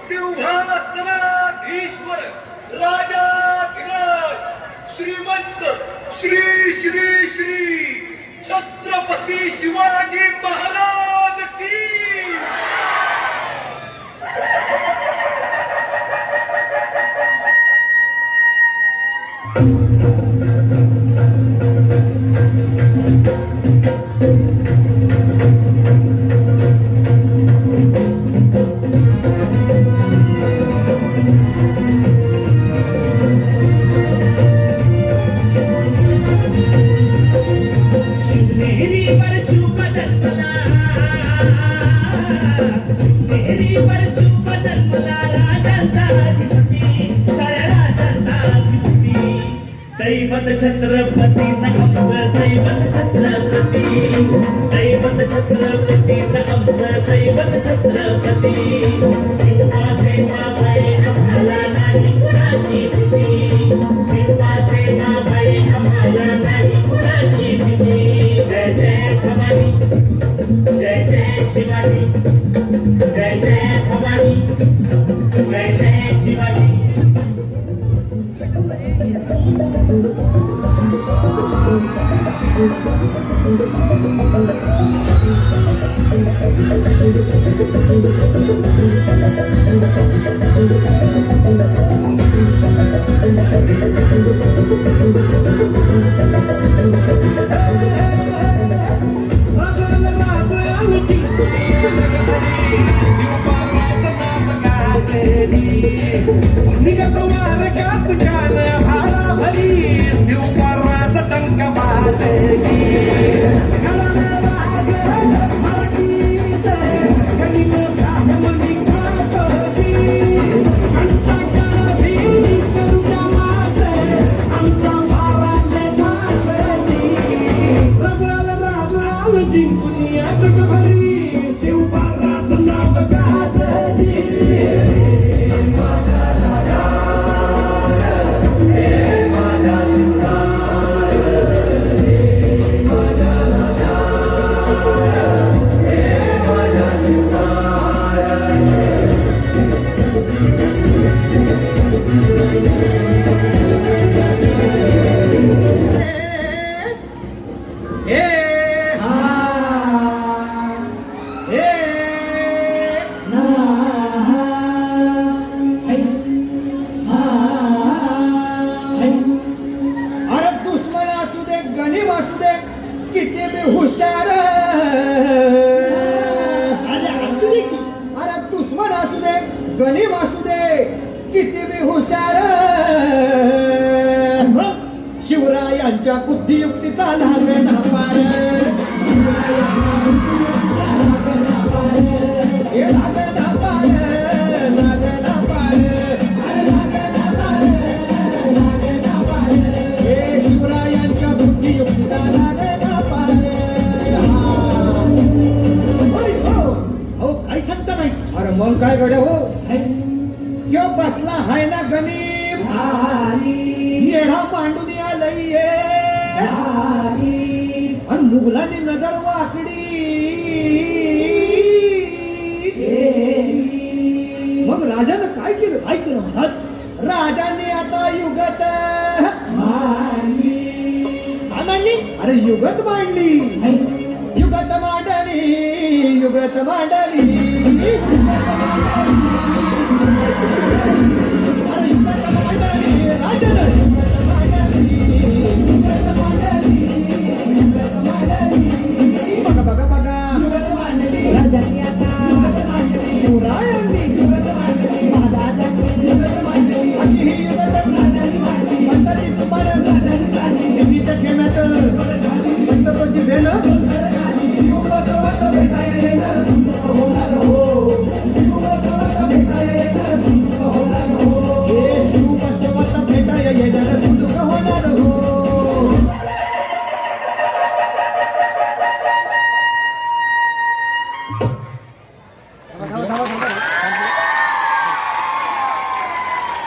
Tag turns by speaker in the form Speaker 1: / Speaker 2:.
Speaker 1: सिंहासनाधीश्वर राजाधिराज श्रीमंत श्री श्री श्री छत्रपती शिवाजी महाराज की
Speaker 2: दैवत छत्रपती नमचं दैवत छत्रपती दैवत छत्रपती नमचं दैवत छत्रपती शिवा देवा भय आम्हाला नाही कुणाची भीती शिवा देवा भय आम्हाला नाही कुणाची भीती जय जय भवानी जय जय शिवाजी जय जय भवानी जय जय शिवाजी
Speaker 3: गणी वासुदे किती बी हुशार शिवरायांच्या बुद्धियुक्तीचा लागला पार लागला पार लागला पार हे शिवरायांच्या बुद्धियुक्तीचा लागला पार
Speaker 2: हो काय सांगता नाही
Speaker 3: अरे मग काय गड्या हो यो बसला हाय ना गणित येढा मांडून आलंय आणि मुघलांनी नजर वाकडी मग राजानं काय केलं म्हणत राजाने आता युगत मांडली अरे युगत मांडली युगत मांडली युगत मांडली बघा बघा शिवरायांनी अशी ही युगत मंडळीच पार सिद्धीच्या खेळात